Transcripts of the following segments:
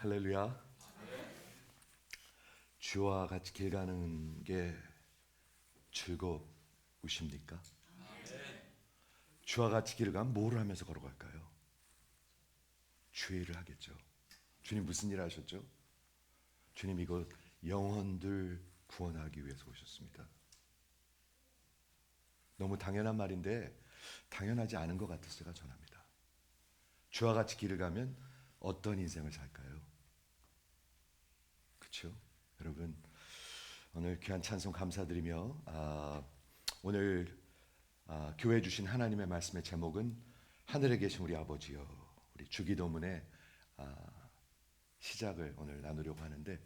할렐루야. 주와 같이 길 가는 게 즐거우십니까? 주와 같이 길을 가면 뭘 하면서 걸어갈까요? 주의 일을 하겠죠. 주님 무슨 일 하셨죠? 주님 이곳 영혼들 구원하기 위해서 오셨습니다. 너무 당연한 말인데 당연하지 않은 것 같아서 제가 전합니다. 주와 같이 길을 가면 어떤 인생을 살까요? 그렇죠? 여러분 오늘 귀한 찬송 감사드리며 오늘 교회 주신 하나님의 말씀의 제목은 하늘에 계신 우리 아버지여, 우리 주기도문의 시작을 오늘 나누려고 하는데,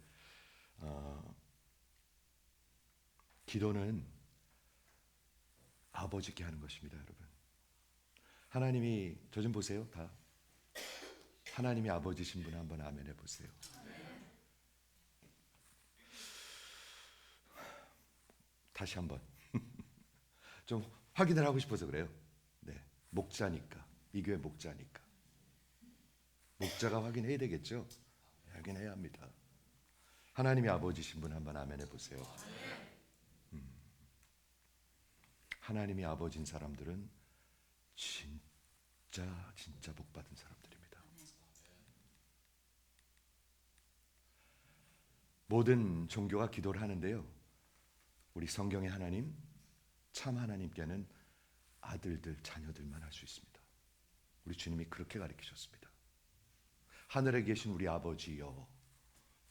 기도는 아버지께 하는 것입니다. 여러분 하나님이, 저 좀 보세요. 다 하나님이 아버지신 분 한번 아멘 해보세요. 다시 한번 좀 확인을 하고 싶어서 그래요. 네, 목자니까, 이 교회 목자니까 목자가 확인해야 되겠죠. 확인해야 합니다. 하나님이 아버지신 분 한번 아멘 해보세요. 하나님이 아버지인 사람들은 진짜 복 받은 사람들입니다. 모든 종교가 기도를 하는데요, 우리 성경의 하나님, 참 하나님께는 아들들, 자녀들만 할 수 있습니다. 우리 주님이 그렇게 가르치셨습니다. 하늘에 계신 우리 아버지여.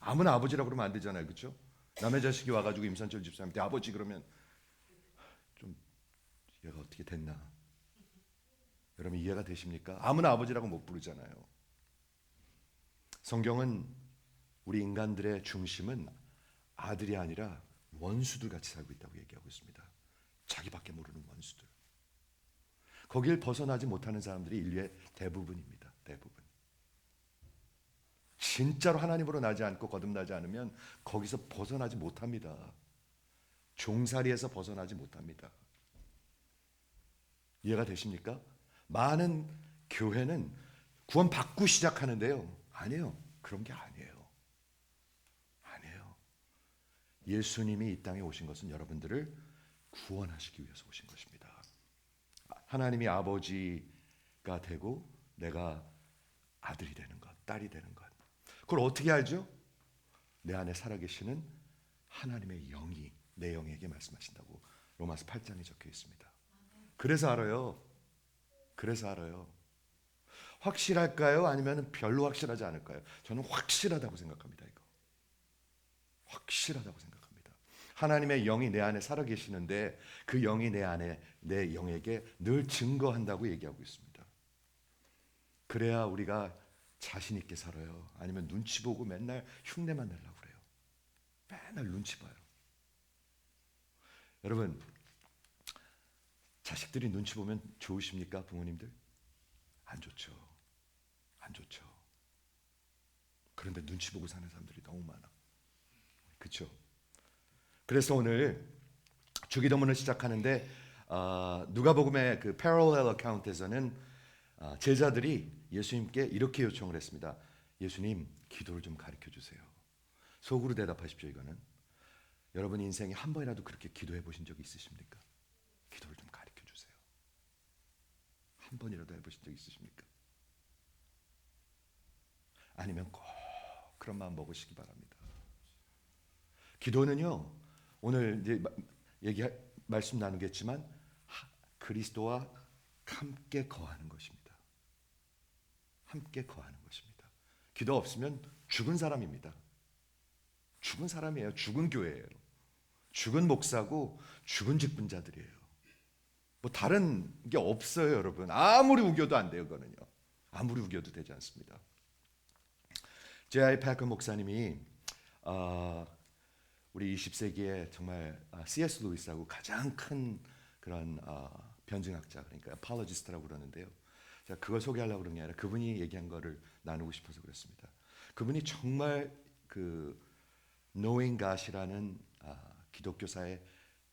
아무나 아버지라고 그러면 안 되잖아요, 그렇죠? 남의 자식이 와가지고 임산철 집사님한테 아버지 그러면 좀 얘가 어떻게 됐나? 여러분 이해가 되십니까? 아무나 아버지라고 못 부르잖아요. 성경은 우리 인간들의 중심은 아들이 아니라 원수들 같이 살고 있다고 얘기하고 있습니다. 자기밖에 모르는 원수들. 거길 벗어나지 못하는 사람들이 인류의 대부분입니다. 대부분. 진짜로 하나님으로 나지 않고 거듭나지 않으면 거기서 벗어나지 못합니다. 종살이에서 벗어나지 못합니다. 이해가 되십니까? 많은 교회는 구원 받고 시작하는데요, 아니에요. 그런 게 아니에요. 아니에요. 예수님이 이 땅에 오신 것은 여러분들을 구원하시기 위해서 오신 것입니다. 하나님이 아버지가 되고 내가 아들이 되는 것, 딸이 되는 것. 그걸 어떻게 알죠? 내 안에 살아계시는 하나님의 영이 내 영에게 말씀하신다고 로마서 8장에 적혀 있습니다. 그래서 알아요. 그래서 알아요. 확실할까요? 아니면 별로 확실하지 않을까요? 저는 확실하다고 생각합니다. 이거 확실하다고 생각합니다. 하나님의 영이 내 안에 살아계시는데 그 영이 내 안에, 내 영에게 늘 증거한다고 얘기하고 있습니다. 그래야 우리가 자신 있게 살아요. 아니면 눈치 보고 맨날 흉내만 내려고 그래요. 맨날 눈치 봐요. 여러분 자식들이 눈치 보면 좋으십니까? 부모님들? 안 좋죠. 안 좋죠. 그런데 눈치 보고 사는 사람들이 너무 많아. 그렇죠? 그래서 오늘 주기도문을 시작하는데 누가복음의 그 parallel account에서는 제자들이 예수님께 이렇게 요청을 했습니다. 예수님, 기도를 좀 가르쳐 주세요. 속으로 대답하십시오. 이거는 여러분 인생에 한 번이라도 그렇게 기도해 보신 적이 있으십니까? 기도를 좀 가르쳐 주세요. 한 번이라도 해보신 적 있으십니까? 아니면 꼭 그런 마음 먹으시기 바랍니다. 기도는요, 오늘 이제 말씀 나누겠지만 그리스도와 함께 거하는 것입니다. 함께 거하는 것입니다. 기도 없으면 죽은 사람입니다. 죽은 사람이에요. 죽은 교회예요. 죽은 목사고 죽은 직분자들이에요. 뭐 다른 게 없어요, 여러분. 아무리 우겨도 안 돼요, 그거는요. 아무리 우겨도 되지 않습니다. J.I. 패커 목사님이 우리 20세기에 정말 C.S. 루이스하고 가장 큰 그런 변증학자, 그러니까 apologist라고 그러는데요. 자, 그걸 소개하려고 그런 게 아니라 그분이 얘기한 거를 나누고 싶어서 그렇습니다. 그분이 정말 그 Knowing God이라는 기독교사의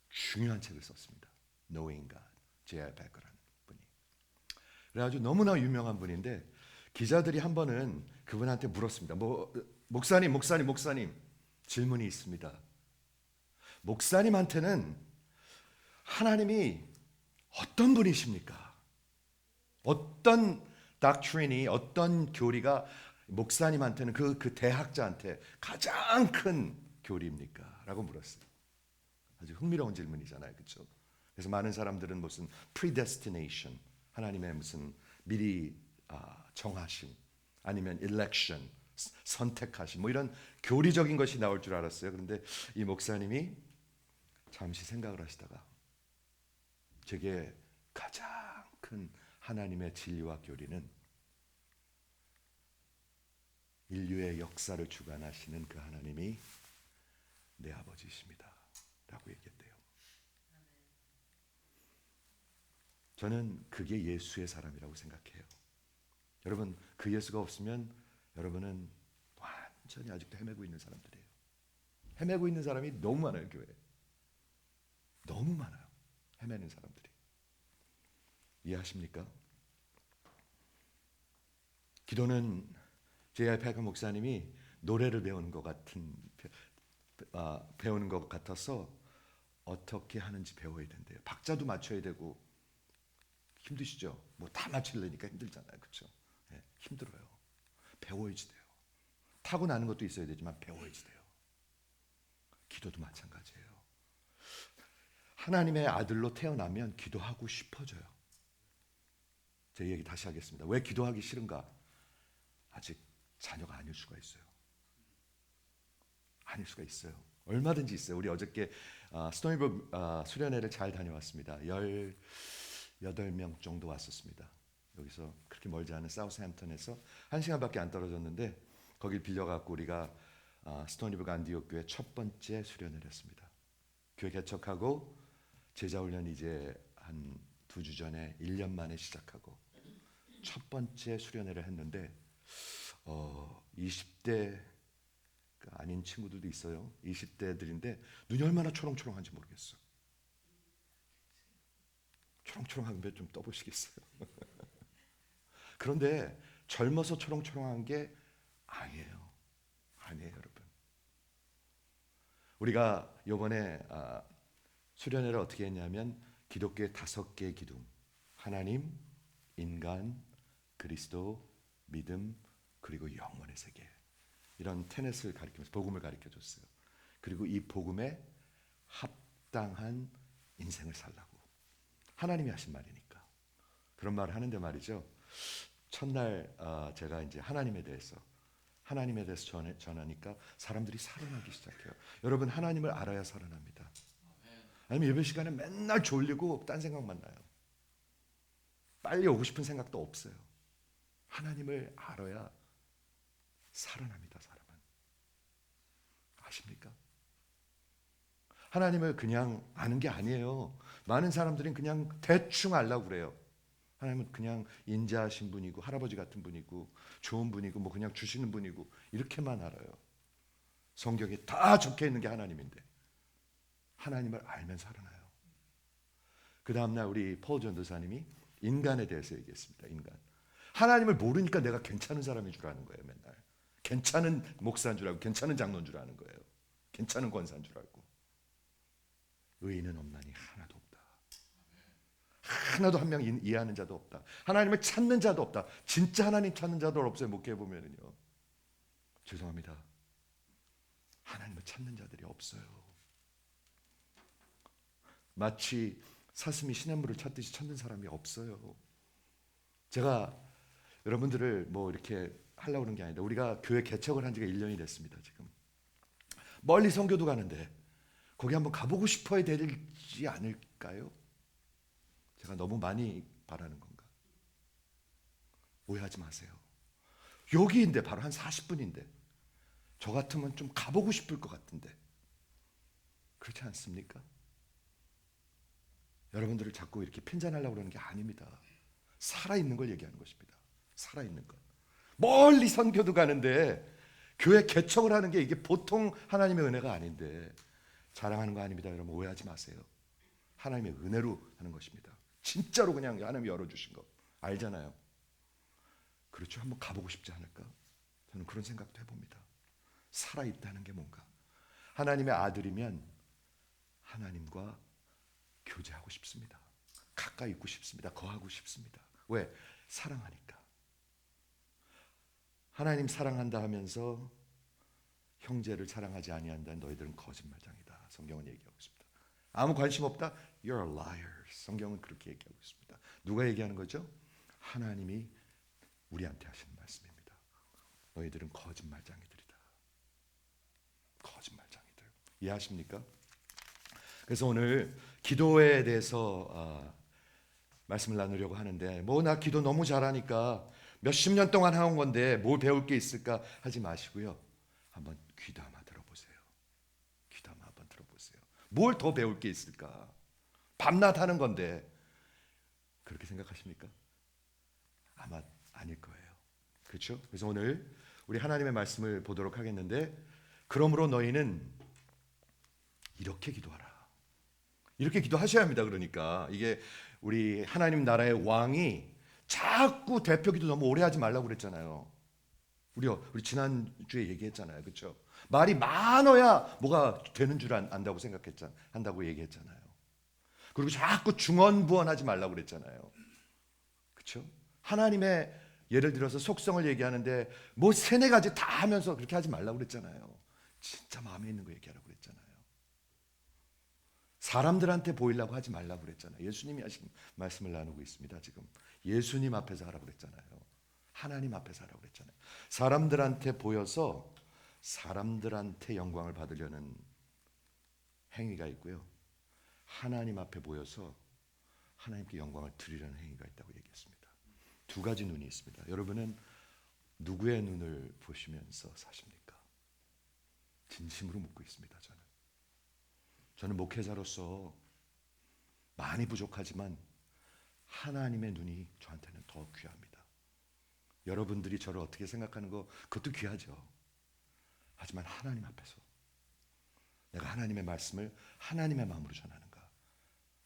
중요한 책을 썼습니다. Knowing God, J.I. 패커라는 분이. 그래가지고 너무나 유명한 분인데 기자들이 한 번은 그분한테 물었습니다. 목사님 질문이 있습니다. 목사님한테는 하나님이 어떤 분이십니까? 어떤 닥트린이, 어떤 교리가 목사님한테는 그 대학자한테 가장 큰 교리입니까? 라고 물었어요. 아주 흥미로운 질문이잖아요, 그렇죠? 그래서 많은 사람들은 무슨 predestination, 하나님의 무슨 미리 정하심, 아니면 election, 선택하심, 뭐 이런 교리적인 것이 나올 줄 알았어요. 그런데 이 목사님이 잠시 생각을 하시다가 제게 가장 큰 하나님의 진리와 교리는 인류의 역사를 주관하시는 그 하나님이 내 아버지이십니다 라고 얘기했대요. 저는 그게 예수의 사람이라고 생각해요. 여러분, 그 예수가 없으면 여러분은 완전히 아직도 헤매고 있는 사람들이에요. 헤매고 있는 사람이 너무 많아요. 교회에 너무 많아요. 헤매는 사람들이. 이해하십니까? 기도는 J.I. 패커 목사님이 노래를 배우는 것 같은 배우는 것 같아서 어떻게 하는지 배워야 된대요. 박자도 맞춰야 되고 힘드시죠? 뭐 다 맞추려니까 힘들잖아요, 그렇죠? 네, 힘들어요. 배워야지 돼요. 타고나는 것도 있어야 되지만 배워야지 돼요. 기도도 마찬가지예요. 하나님의 아들로 태어나면 기도하고 싶어져요. 제 얘기 다시 하겠습니다. 왜 기도하기 싫은가? 아직 자녀가 아닐 수가 있어요. 아닐 수가 있어요. 얼마든지 있어요. 우리 어저께 스토니브 수련회를 잘 다녀왔습니다. 18명 정도 왔었습니다. 여기서 그렇게 멀지 않은 사우스햄튼에서 1시간밖에 안 떨어졌는데 거길 빌려갖고 우리가 스토니브 안디옥 교회 첫 번째 수련회를 했습니다. 교회 개척하고 제자훈련 이제 한 2주 전에 1년 만에 시작하고 첫 번째 수련회를 했는데 20대 아닌 친구들도 있어요. 20대들인데 눈이 얼마나 초롱초롱한지 모르겠어. 초롱초롱한 게 좀 떠보시겠어요? 그런데 젊어서 초롱초롱한 게 아니에요. 아니에요, 여러분. 우리가 이번에 수련회를 어떻게 했냐면 기독교의 5개의 기둥, 하나님, 인간, 그리스도, 믿음, 그리고 영원의 세계, 이런 테넷을 가리키면서 복음을 가르쳐줬어요. 그리고 이 복음에 합당한 인생을 살라고. 하나님이 하신 말이니까. 그런 말을 하는데 말이죠. 첫날 제가 이제 하나님에 대해서 전하니까 사람들이 살아나기 시작해요. 여러분, 하나님을 알아야 살아납니다. 아니면 예배 시간에 맨날 졸리고 딴 생각만 나요. 빨리 오고 싶은 생각도 없어요. 하나님을 알아야 살아납니다, 사람은. 아십니까? 하나님을 그냥 아는 게 아니에요. 많은 사람들은 그냥 대충 알라고 그래요. 하나님은 그냥 인자하신 분이고 할아버지 같은 분이고 좋은 분이고 뭐 그냥 주시는 분이고 이렇게만 알아요. 성경에 다 적혀 있는 게 하나님인데 하나님을 알면 살아나요. 그 다음날 우리 폴 전도사님이 인간에 대해서 얘기했습니다. 인간. 하나님을 모르니까 내가 괜찮은 사람인 줄 아는 거예요. 맨날 괜찮은 목사인 줄 알고 괜찮은 장로인 줄 아는 거예요. 괜찮은 권사인 줄 알고. 의인은 없나니 하나도 없다. 하나도 한 명 이해하는 자도 없다. 하나님을 찾는 자도 없다. 진짜 하나님 찾는 자도 없어요. 목회해 보면은요. 죄송합니다. 하나님을 찾는 자들이 없어요. 마치 사슴이 시냇물을 찾듯이 찾는 사람이 없어요. 제가 여러분들을 뭐 이렇게 하려고 그런 게 아니다. 우리가 교회 개척을 한 지가 1년이 됐습니다. 지금 멀리 선교도 가는데 거기 한번 가보고 싶어야 되지 않을까요? 제가 너무 많이 바라는 건가? 오해하지 마세요. 여기인데 바로 한 40분인데 저 같으면 좀 가보고 싶을 것 같은데 그렇지 않습니까? 여러분들을 자꾸 이렇게 편찬하려고 그러는 게 아닙니다. 살아있는 걸 얘기하는 것입니다. 살아있는 것. 멀리 선교도 가는데 교회 개척을 하는 게 이게 보통 하나님의 은혜가 아닌데 자랑하는 거 아닙니다. 여러분 오해하지 마세요. 하나님의 은혜로 하는 것입니다. 진짜로 그냥 하나님이 열어주신 거 알잖아요. 그렇죠. 한번 가보고 싶지 않을까? 저는 그런 생각도 해봅니다. 살아있다는 게 뭔가. 하나님의 아들이면 하나님과 교제하고 싶습니다. 가까이 있고 싶습니다. 거하고 싶습니다. 왜? 사랑하니까. 하나님 사랑한다 하면서 형제를 사랑하지 아니한다 너희들은 거짓말장이다. 성경은 얘기하고 있습니다. 아무 관심 없다? You're a liar. 성경은 그렇게 얘기하고 있습니다. 누가 얘기하는 거죠? 하나님이 우리한테 하시는 말씀입니다. 너희들은 거짓말장이들이다. 거짓말장이들. 이해하십니까? 그래서 오늘 기도에 대해서 말씀을 나누려고 하는데 뭐 나 기도 너무 잘하니까 몇십 년 동안 해온 건데 뭘 배울 게 있을까 하지 마시고요. 한번 귀담아 들어보세요. 귀담아 한번 들어보세요. 뭘 더 배울 게 있을까? 밤낮 하는 건데 그렇게 생각하십니까? 아마 아닐 거예요. 그렇죠? 그래서 오늘 우리 하나님의 말씀을 보도록 하겠는데 그러므로 너희는 이렇게 기도하라. 이렇게 기도하셔야 합니다. 그러니까 이게 우리 하나님 나라의 왕이 자꾸 대표 기도 너무 오래 하지 말라고 그랬잖아요. 우리 지난주에 얘기했잖아요. 그렇죠? 말이 많아야 뭐가 되는 줄 안다고 한다고 얘기했잖아요. 그리고 자꾸 중언부언하지 말라고 그랬잖아요. 그렇죠? 하나님의 예를 들어서 속성을 얘기하는데 뭐 세네 가지 다 하면서 그렇게 하지 말라고 그랬잖아요. 진짜 마음에 있는 거 얘기하라고 그랬잖아요. 사람들한테 보이려고 하지 말라고 그랬잖아요. 예수님이 하신 말씀을 나누고 있습니다. 지금 예수님 앞에서 하라고 그랬잖아요. 하나님 앞에서 하라고 그랬잖아요. 사람들한테 보여서 사람들한테 영광을 받으려는 행위가 있고요. 하나님 앞에 보여서 하나님께 영광을 드리려는 행위가 있다고 얘기했습니다. 두 가지 눈이 있습니다. 여러분은 누구의 눈을 보시면서 사십니까? 진심으로 묻고 있습니다. 저는 목회자로서 많이 부족하지만 하나님의 눈이 저한테는 더 귀합니다. 여러분들이 저를 어떻게 생각하는 거 그것도 귀하죠. 하지만 하나님 앞에서 내가 하나님의 말씀을 하나님의 마음으로 전하는가,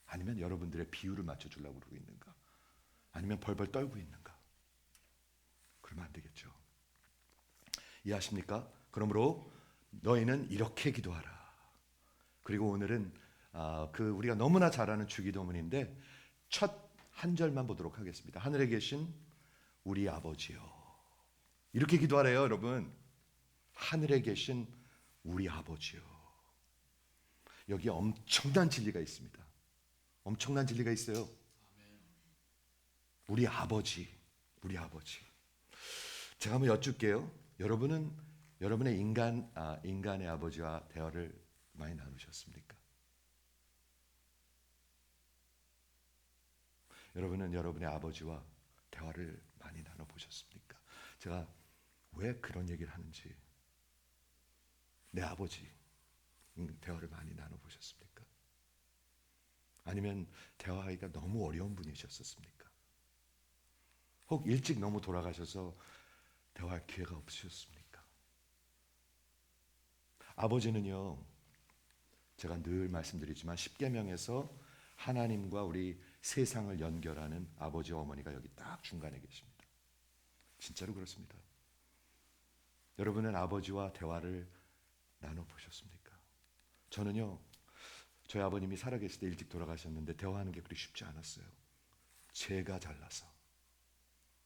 아니면 여러분들의 비유를 맞춰주려고 그러고 있는가, 아니면 벌벌 떨고 있는가, 그러면 안 되겠죠. 이해하십니까? 그러므로 너희는 이렇게 기도하라. 그리고 오늘은 우리가 너무나 잘 아는 주기도문인데 첫 한 절만 보도록 하겠습니다. 하늘에 계신 우리 아버지요. 이렇게 기도하래요, 여러분. 하늘에 계신 우리 아버지요. 여기에 엄청난 진리가 있습니다. 엄청난 진리가 있어요. 우리 아버지, 우리 아버지. 제가 한번 여쭐게요. 여러분은 여러분의 인간의 아버지와 대화를 많이 나누셨습니까? 여러분은 여러분의 아버지와 대화를 많이 나눠보셨습니까? 제가 왜 그런 얘기를 하는지, 내 아버지 대화를 많이 나눠보셨습니까? 아니면 대화하기가 너무 어려운 분이셨습니까? 혹 일찍 너무 돌아가셔서 대화할 기회가 없으셨습니까? 아버지는요, 제가 늘 말씀드리지만 십계명에서 하나님과 우리 세상을 연결하는 아버지와 어머니가 여기 딱 중간에 계십니다. 진짜로 그렇습니다. 여러분은 아버지와 대화를 나눠보셨습니까? 저는요, 저희 아버님이 살아계실 때 일찍 돌아가셨는데 대화하는 게 그리 쉽지 않았어요. 제가 잘나서,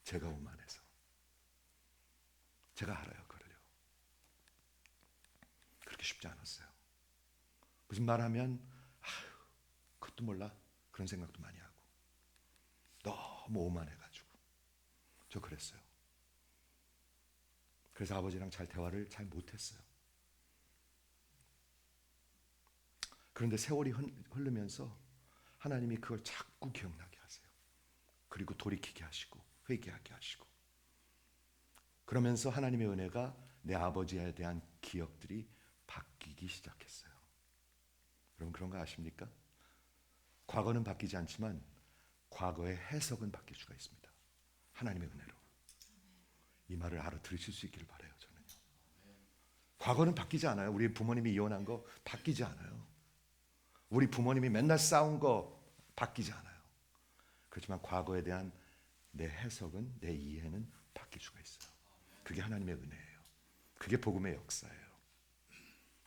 제가 오만해서. 제가 알아요, 그걸요. 그렇게 쉽지 않았어요. 무슨 말하면 그것도 몰라, 그런 생각도 많이 하고 너무 오만해가지고 저 그랬어요. 그래서 아버지랑 대화를 잘 못했어요. 그런데 세월이 흐르면서 하나님이 그걸 자꾸 기억나게 하세요. 그리고 돌이키게 하시고 회개하게 하시고, 그러면서 하나님의 은혜가 내 아버지에 대한 기억들이 바뀌기 시작했어요. 여러분 그런 거 아십니까? 과거는 바뀌지 않지만 과거의 해석은 바뀔 수가 있습니다. 하나님의 은혜로. 이 말을 알아들으실 수 있기를 바라요. 저는요. 과거는 바뀌지 않아요. 우리 부모님이 이혼한 거 바뀌지 않아요. 우리 부모님이 맨날 싸운 거 바뀌지 않아요. 그렇지만 과거에 대한 내 해석은, 내 이해는 바뀔 수가 있어요. 그게 하나님의 은혜예요. 그게 복음의 역사예요.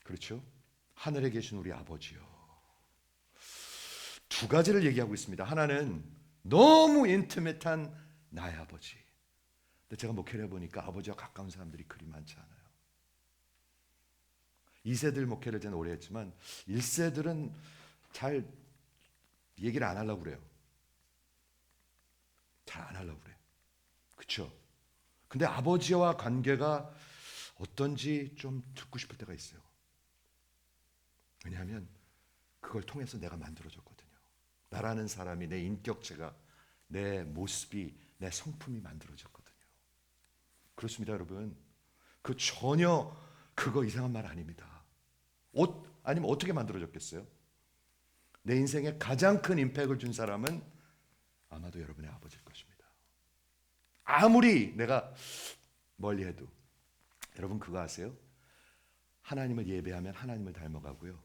그렇죠? 하늘에 계신 우리 아버지요. 두 가지를 얘기하고 있습니다. 하나는 너무 인티메트한 나의 아버지. 근데 제가 목회를 해보니까 아버지와 가까운 사람들이 그리 많지 않아요. 2세들 목회를 저는 오래 했지만 1세들은 잘 얘기를 안 하려고 그래요. 잘 안 하려고 그래요. 그렇죠? 근데 아버지와 관계가 어떤지 좀 듣고 싶을 때가 있어요. 왜냐하면 그걸 통해서 내가 만들어졌거든요. 나라는 사람이, 내 인격체가, 내 모습이, 내 성품이 만들어졌거든요. 그렇습니다, 여러분. 그 전혀 그거 이상한 말 아닙니다. 아니면 어떻게 만들어졌겠어요? 내 인생에 가장 큰 임팩을 준 사람은 아마도 여러분의 아버지일 것입니다. 아무리 내가 멀리 해도. 여러분 그거 아세요? 하나님을 예배하면 하나님을 닮아가고요,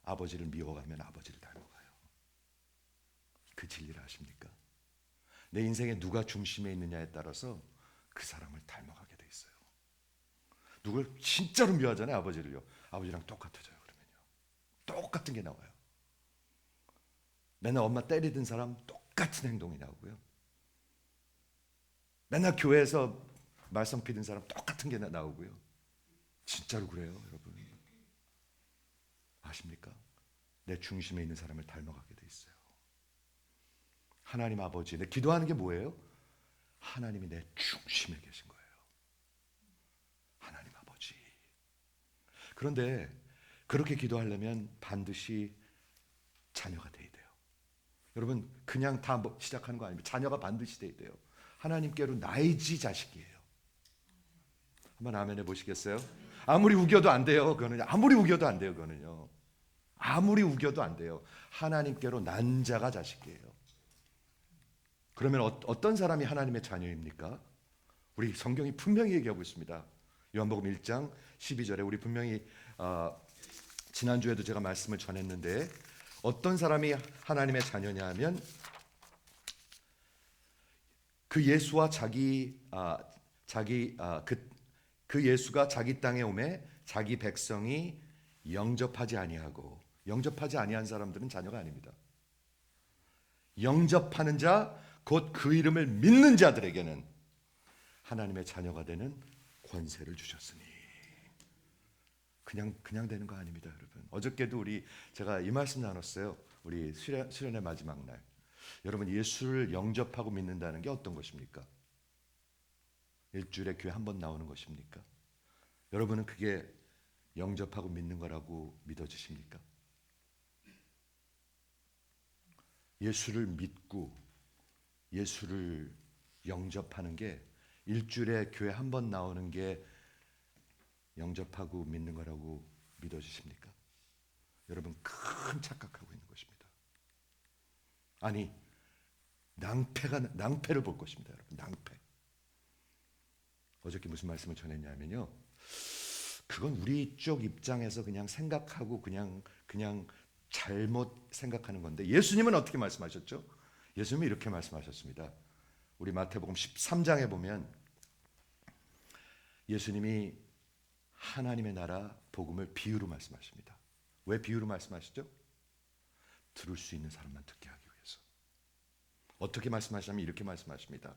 아버지를 미워하면 아버지를 닮아가요. 그 진리를 아십니까? 내 인생에 누가 중심에 있느냐에 따라서 그 사람을 닮아가게 돼 있어요. 누굴 진짜로 미워하잖아요, 아버지를요. 아버지랑 똑같아져요. 그러면요, 똑같은 게 나와요. 맨날 엄마 때리던 사람 똑같은 행동이 나오고요, 맨날 교회에서 말썽 피던 사람 똑같은 게 나오고요. 진짜로 그래요, 여러분. 아십니까? 내 중심에 있는 사람을 닮아가게 돼 있어요. 하나님 아버지, 내 기도하는 게 뭐예요? 하나님이 내 중심에 계신 거예요. 하나님 아버지. 그런데 그렇게 기도하려면 반드시 자녀가 돼야 돼요. 여러분 그냥 다 시작하는 거 아닙니다. 자녀가 반드시 돼야 돼요. 하나님께로 나이지 자식이에요. 한번 아멘 해보시겠어요? 아무리 우겨도 안 돼요. 그거는요. 아무리 우겨도 안 돼요. 그거는요. 아무리 우겨도 안 돼요. 하나님께로 난 자가 자식이에요. 그러면 어떤 사람이 하나님의 자녀입니까? 우리 성경이 분명히 얘기하고 있습니다. 요한복음 1장 12절에 우리 분명히 지난주에도 제가 말씀을 전했는데, 어떤 사람이 하나님의 자녀냐 하면 그 예수와 그 예수가 자기 땅에 오매 자기 백성이 영접하지 아니하고, 영접하지 아니한 사람들은 자녀가 아닙니다. 영접하는 자, 곧 그 이름을 믿는 자들에게는 하나님의 자녀가 되는 권세를 주셨으니. 그냥 되는 거 아닙니다, 여러분. 어저께도 제가 이 말씀 나눴어요. 우리 수련의 마지막 날. 여러분 예수를 영접하고 믿는다는 게 어떤 것입니까? 일주일에 교회 한 번 나오는 것입니까? 여러분은 그게 영접하고 믿는 거라고 믿어지십니까? 예수를 믿고 예수를 영접하는 게, 일주일에 교회 한 번 나오는 게 영접하고 믿는 거라고 믿어지십니까? 여러분 큰 착각하고 있는 것입니다. 아니, 낭패를 볼 것입니다, 여러분. 낭패. 어저께 무슨 말씀을 전했냐면요, 그건 우리 쪽 입장에서 그냥 생각하고 그냥 잘못 생각하는 건데, 예수님은 어떻게 말씀하셨죠? 예수님이 이렇게 말씀하셨습니다. 우리 마태복음 13장에 보면 예수님이 하나님의 나라 복음을 비유로 말씀하십니다. 왜 비유로 말씀하시죠? 들을 수 있는 사람만 듣게 하기 위해서. 어떻게 말씀하시냐면 이렇게 말씀하십니다.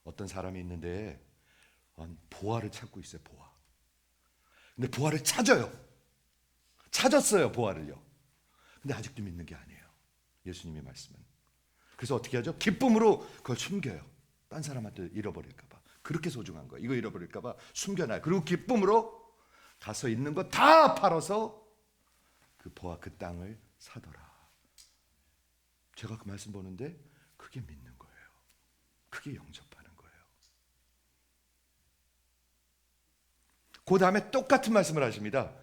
어떤 사람이 있는데 보화를 찾고 있어요. 보화. 근데 보화를 찾았어요, 보화를요. 근데 아직도 믿는 게 아니에요, 예수님의 말씀은. 그래서 어떻게 하죠? 기쁨으로 그걸 숨겨요. 딴 사람한테 잃어버릴까 봐. 그렇게 소중한 거예요. 이거 잃어버릴까 봐 숨겨놔요. 그리고 기쁨으로 가서 있는 거 다 팔아서 그 보화, 그 땅을 사더라. 제가 그 말씀 보는데 그게 믿는 거예요. 그게 영접하는 거예요. 그 다음에 똑같은 말씀을 하십니다.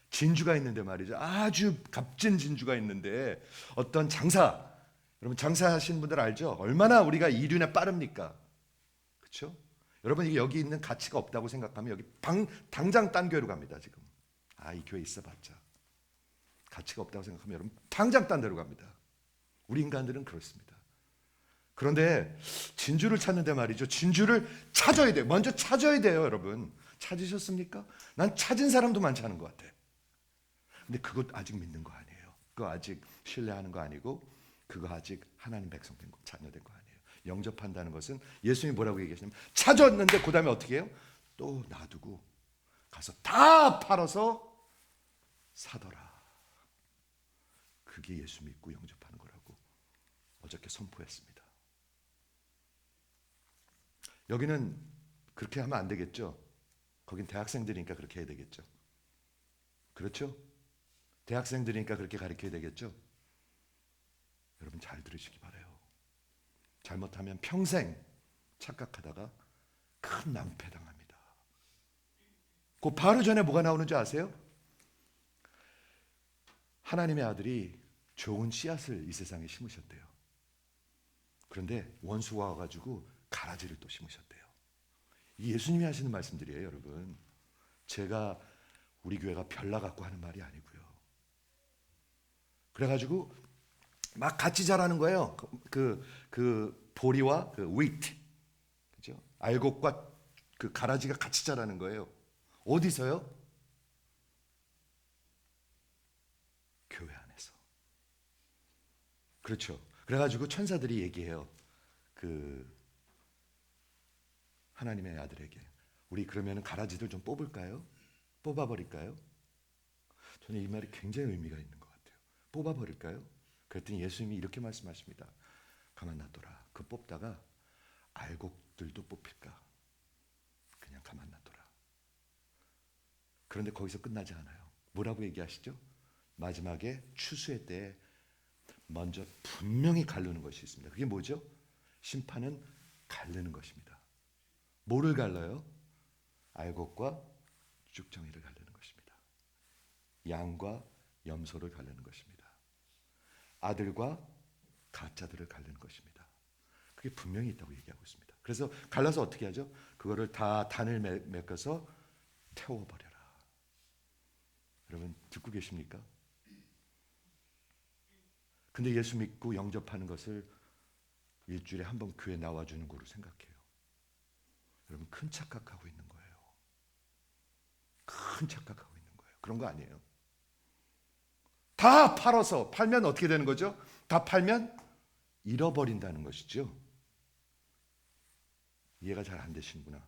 진주가 있는데 말이죠. 아주 값진 진주가 있는데 어떤 여러분 장사하시는 분들 알죠? 얼마나 우리가 이륜에 빠릅니까? 그렇죠? 여러분 이게 여기 있는 가치가 없다고 생각하면 여기 당장 딴 교회로 갑니다. 지금 이 교회 있어봤자 가치가 없다고 생각하면 여러분 당장 딴 데로 갑니다. 우리 인간들은 그렇습니다. 그런데 진주를 찾는데 말이죠, 진주를 찾아야 돼요. 먼저 찾아야 돼요, 여러분. 찾으셨습니까? 난 찾은 사람도 많지 않은 것 같아. 근데 그것 아직 믿는 거 아니에요. 그거 아직 신뢰하는 거 아니고, 그거 아직 하나님 백성 된 거, 자녀 된 거 아니에요. 영접한다는 것은 예수님이 뭐라고 얘기하시냐면, 찾았는데 그 다음에 어떻게 해요? 또 놔두고 가서 다 팔아서 사더라. 그게 예수 믿고 영접하는 거라고 어저께 선포했습니다. 여기는 그렇게 하면 안 되겠죠? 거긴 대학생들이니까 그렇게 해야 되겠죠? 그렇죠? 대학생들이니까 그렇게 가르쳐야 되겠죠? 여러분 잘 들으시기 바라요. 잘못하면 평생 착각하다가 큰 낭패 당합니다. 그 바로 전에 뭐가 나오는지 아세요? 하나님의 아들이 좋은 씨앗을 이 세상에 심으셨대요. 그런데 원수가 와가지고 가라지를 또 심으셨대요. 이 예수님이 하시는 말씀들이에요, 여러분. 제가 우리 교회가 별나 갖고 하는 말이 아니고요. 그래가지고 막 같이 자라는 거예요. 그 보리와 그 wheat, 그죠? 알곡과 그 가라지가 같이 자라는 거예요. 어디서요? 교회 안에서. 그렇죠. 그래가지고 천사들이 얘기해요. 그 하나님의 아들에게, 우리 그러면 가라지들 좀 뽑을까요? 뽑아버릴까요? 저는 이 말이 굉장히 의미가 있는 것 같아요. 뽑아버릴까요? 그랬더니 예수님이 이렇게 말씀하십니다. 가만 놔둬라. 그 뽑다가 알곡들도 뽑힐까? 그냥 가만 놔둬라. 그런데 거기서 끝나지 않아요. 뭐라고 얘기하시죠? 마지막에 추수의 때에 먼저 분명히 가르는 것이 있습니다. 그게 뭐죠? 심판은 가르는 것입니다. 뭐를 갈라요? 알곡과 쭉정이를 가르는 것입니다. 양과 염소를 가르는 것입니다. 아들과 가짜들을 가르는 것입니다. 그게 분명히 있다고 얘기하고 있습니다. 그래서 갈라서 어떻게 하죠? 그거를 다 단을 메꿔서 태워버려라. 여러분 듣고 계십니까? 근데 예수 믿고 영접하는 것을 일주일에 한 번 교회 나와주는 거로 생각해요. 여러분 큰 착각하고 있는 거예요. 큰 착각하고 있는 거예요. 그런 거 아니에요. 다 팔아서, 팔면 어떻게 되는 거죠? 다 팔면 잃어버린다는 것이죠. 이해가 잘 안 되시는구나.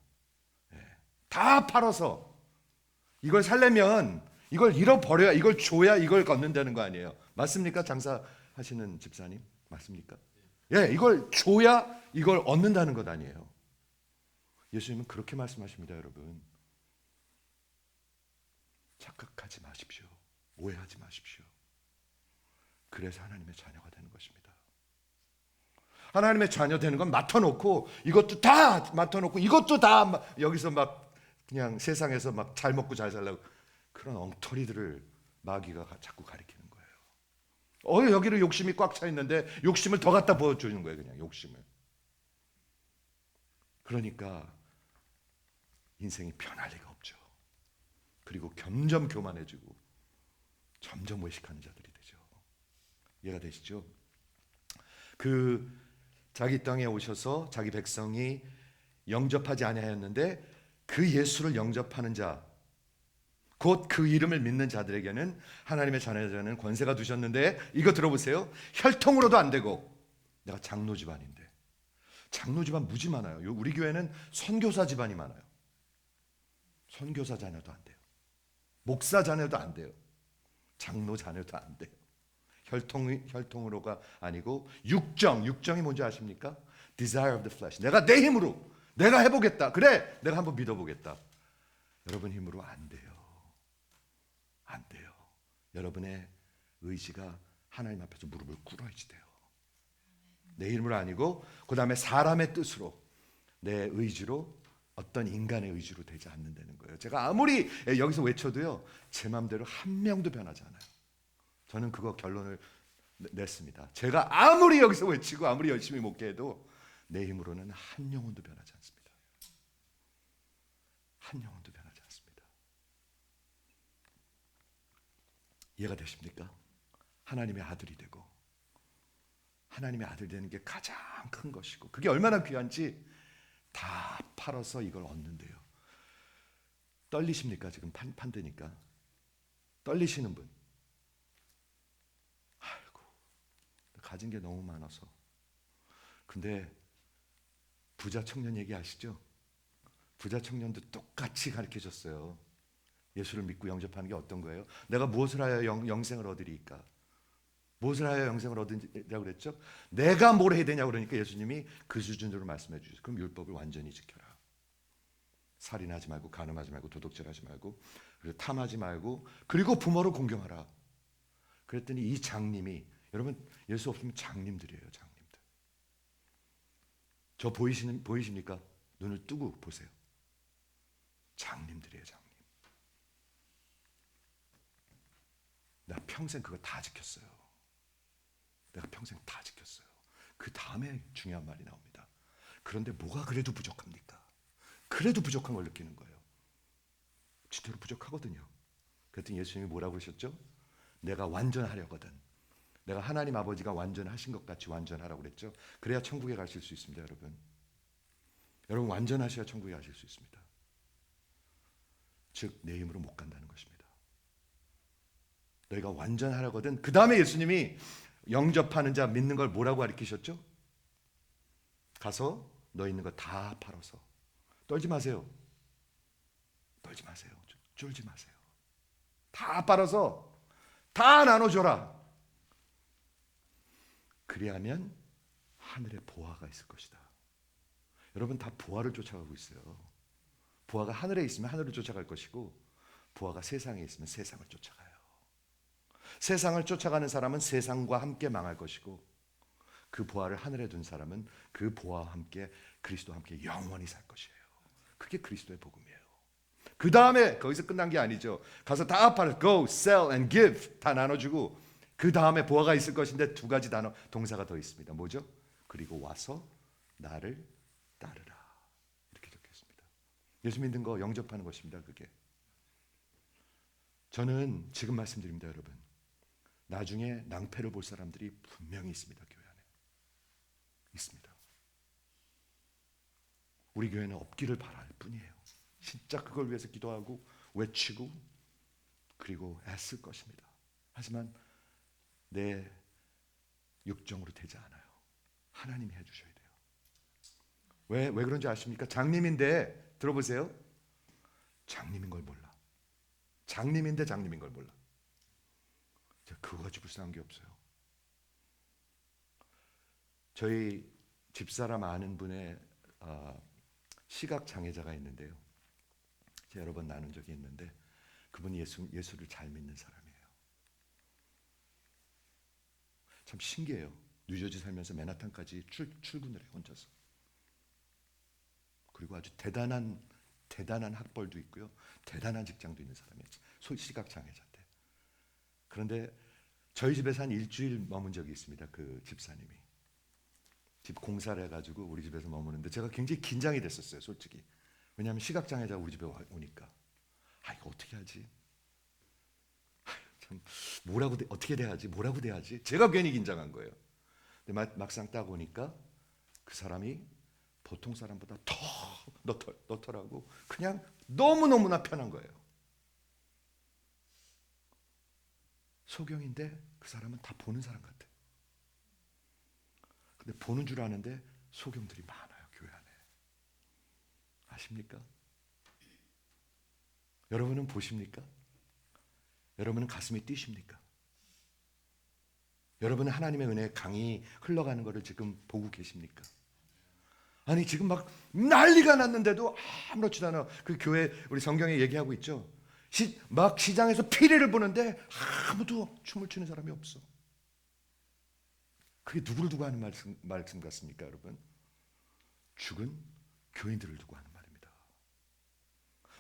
네. 다 팔아서 이걸 살려면 이걸 잃어버려야, 이걸 줘야 이걸 걷는다는 거 아니에요. 맞습니까? 장사하시는 집사님 맞습니까? 예, 이걸 줘야 이걸 얻는다는 것 아니에요. 예수님은 그렇게 말씀하십니다, 여러분. 착각하지 마십시오. 오해하지 마십시오. 그래서 하나님의 자녀가 되는 것입니다. 하나님의 자녀 되는 건 맡아놓고, 이것도 다 맡아놓고, 이것도 다 여기서 막 그냥 세상에서 막 잘 먹고 잘 살라고 그런 엉터리들을 마귀가 자꾸 가리키는 거예요. 여기로 욕심이 꽉 차 있는데 욕심을 더 갖다 부어주는 거예요. 그냥 욕심을. 그러니까 인생이 편할 리가 없죠. 그리고 점점 교만해지고 점점 외식하는 자들이 되죠. 이해가 되시죠? 자기 땅에 오셔서 자기 백성이 영접하지 아니하였는데 그 예수를 영접하는 자, 곧 그 이름을 믿는 자들에게는 하나님의 자녀되는 권세가 두셨는데, 이거 들어보세요. 혈통으로도 안 되고, 내가 장로 집안인데, 장로 집안 무지 많아요. 우리 교회는 선교사 집안이 많아요. 선교사 자녀도 안 돼요. 목사 자녀도 안 돼요. 장로 자녀도 안 돼요. 혈통으로가 아니고 육정이 뭔지 아십니까? Desire of the flesh. 내가 내 힘으로 내가 해보겠다. 그래, 내가 한번 믿어보겠다. 여러분 힘으로 안 돼요. 안 돼요. 여러분의 의지가 하나님 앞에서 무릎을 꿇어야지 돼요. 내 힘으로 아니고, 그 다음에 사람의 뜻으로, 내 의지로, 어떤 인간의 의지로 되지 않는다는 거예요. 제가 아무리 여기서 외쳐도요, 제 마음대로 한 명도 변하지 않아요. 저는 그거 결론을 냈습니다. 제가 아무리 여기서 외치고 아무리 열심히 목회해도 내 힘으로는 한 영혼도 변하지 않습니다. 한 영혼도 변하지 않습니다. 이해가 되십니까? 하나님의 아들이 되고, 하나님의 아들 되는 게 가장 큰 것이고, 그게 얼마나 귀한지 다 팔아서 이걸 얻는데요. 떨리십니까? 지금 판드니까 떨리시는 분. 아이고, 가진 게 너무 많아서. 근데 부자 청년 얘기 아시죠? 부자 청년도 똑같이 가르쳐줬어요. 예수를 믿고 영접하는 게 어떤 거예요? 내가 무엇을 하여 영생을 얻으리까? 무엇을 하여 영생을 얻으리라고 그랬죠? 내가 뭘 해야 되냐고 그러니까 예수님이 그 수준으로 말씀해 주셨어요. 그럼 율법을 완전히 지켜라. 살인하지 말고, 간음하지 말고, 도둑질하지 말고, 그리고 탐하지 말고, 그리고 부모를 공경하라. 그랬더니 이 장님이, 여러분 예수 없으면 장님들이에요. 장님들. 저 보이십니까? 눈을 뜨고 보세요. 장님들이에요. 장님. 나 평생 그거 다 지켰어요. 내가 평생 다 지켰어요. 그 다음에 중요한 말이 나옵니다. 그런데 뭐가 그래도 부족합니까? 그래도 부족한 걸 느끼는 거예요. 진짜로 부족하거든요. 그랬더니 예수님이 뭐라고 그러셨죠? 내가 완전하려거든. 내가 하나님 아버지가 완전하신 것 같이 완전하라고 그랬죠. 그래야 천국에 가실 수 있습니다. 여러분. 여러분 완전하셔야 천국에 가실 수 있습니다. 즉 내 힘으로 못 간다는 것입니다. 너희가 완전하려거든. 그 다음에 예수님이 영접하는 자 믿는 걸 뭐라고 가르치셨죠? 가서 너 있는 거 다 팔아서. 떨지 마세요. 떨지 마세요. 쫄지 마세요. 다 팔아서 다 나눠줘라. 그리하면 하늘에 보화가 있을 것이다. 여러분 다 보화를 쫓아가고 있어요. 보화가 하늘에 있으면 하늘을 쫓아갈 것이고 보화가 세상에 있으면 세상을 쫓아가요. 세상을 쫓아가는 사람은 세상과 함께 망할 것이고 그 보화를 하늘에 둔 사람은 그 보화와 함께 그리스도와 함께 영원히 살 것이에요. 그게 그리스도의 복음이에요. 그 다음에 거기서 끝난 게 아니죠. 가서 다 팔아, go, sell and give 다 나눠주고 그 다음에 보화가 있을 것인데 두 가지 단어 동사가 더 있습니다. 뭐죠? 그리고 와서 나를 따르라. 이렇게 적혀 있습니다. 예수 믿는 거 영접하는 것입니다. 그게. 저는 지금 말씀드립니다, 여러분. 나중에 낭패를 볼 사람들이 분명히 있습니다. 교회 안에. 있습니다. 우리 교회는 없기를 바랄 뿐이에요. 진짜 그걸 위해서 기도하고 외치고 그리고 애쓸 것입니다. 하지만 내 육정으로 되지 않아요. 하나님이 해주셔야 돼요. 왜 그런지 아십니까? 장님인데 들어보세요. 장님인 걸 몰라. 장님인데 장님인 걸 몰라. 그거 가지고 불쌍한 게 없어요. 저희 집사람 아는 분의 시각 장애자가 있는데요. 제가 여러 번 나눈 적이 있는데 그분이 예수를 잘 믿는 사람이에요. 참 신기해요. 뉴저지 살면서 맨하탄까지 출근을 해 혼자서. 그리고 아주 대단한 학벌도 있고요. 대단한 직장도 있는 사람이에요. 시각 장애자인데. 그런데 저희 집에서 한 일주일 머문 적이 있습니다. 그 집사님이. 집 공사를 해가지고 우리 집에서 머무는데 제가 굉장히 긴장이 됐었어요. 솔직히. 왜냐하면 시각장애자가 우리 집에 오니까 이거 어떻게 하지? 참 어떻게 돼야지? 뭐라고 돼야지? 제가 괜히 긴장한 거예요. 근데 막상 딱 오니까 그 사람이 보통 사람보다 더 너털하고 그냥 너무너무나 편한 거예요. 소경인데 그 사람은 다 보는 사람 같아. 근데 보는 줄 아는데 소경들이 많아요. 교회 안에. 아십니까? 여러분은 보십니까? 여러분은 가슴이 뛰십니까? 여러분은 하나님의 은혜의 강이 흘러가는 것을 지금 보고 계십니까? 아니 지금 막 난리가 났는데도 아무렇지도 않아. 그 교회 우리 성경에 얘기하고 있죠. 막 시장에서 피리를 보는데 아무도 춤을 추는 사람이 없어. 그게 누구를 두고 하는 말씀 같습니까, 여러분? 죽은 교인들을 두고 하는 말입니다.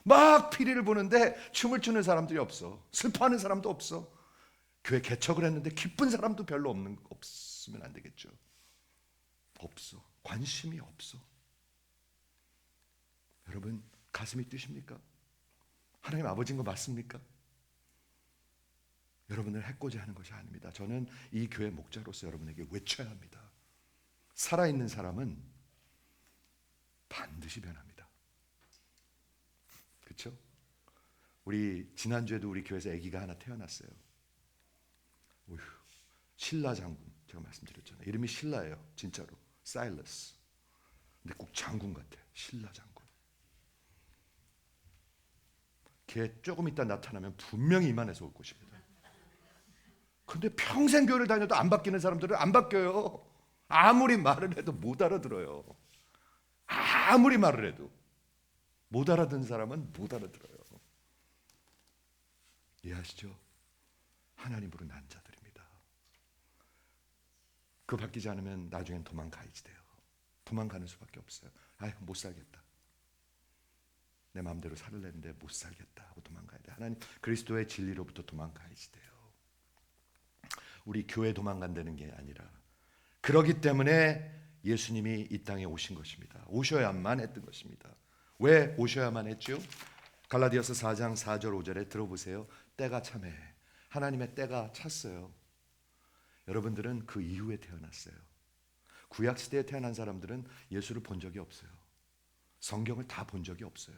막 피리를 보는데 춤을 추는 사람들이 없어. 슬퍼하는 사람도 없어. 교회 개척을 했는데 기쁜 사람도 별로 없으면 안 되겠죠. 없어. 관심이 없어. 여러분 가슴이 뛰십니까? 하나님 아버지인 거 맞습니까? 여러분을 해코지 하는 것이 아닙니다. 저는 이 교회 목자로서 여러분에게 외쳐야 합니다. 살아있는 사람은 반드시 변합니다. 그렇죠? 우리 지난주에도 우리 교회에서 아기가 하나 태어났어요. 어휴, 신라 장군, 제가 말씀드렸잖아요. 이름이 신라예요. 진짜로. 사일러스. 근데 꼭 장군 같아. 신라 장군. 걔 조금 있다 나타나면 분명히 이만해서 올 것입니다. 근데 평생 교회를 다녀도 안 바뀌는 사람들은 안 바뀌어요. 아무리 말을 해도 못 알아들어요. 아무리 말을 해도 못 알아듣는 사람은 못 알아들어요. 이해하시죠? 하나님으로 난 자들입니다. 그거 바뀌지 않으면 나중엔 도망가야지 돼요. 도망가는 수밖에 없어요. 아유, 못 살겠다. 내 마음대로 살려는데 못 살겠다 하고 도망가야 돼. 하나님 그리스도의 진리로부터 도망가야지 돼요. 우리 교회 도망간다는 게 아니라, 그러기 때문에 예수님이 이 땅에 오신 것입니다. 오셔야만 했던 것입니다. 왜 오셔야만 했죠? 갈라디아서 4장 4절 5절에 들어보세요. 때가 참해. 하나님의 때가 찼어요. 여러분들은 그 이후에 태어났어요. 구약시대에 태어난 사람들은 예수를 본 적이 없어요. 성경을 다 본 적이 없어요.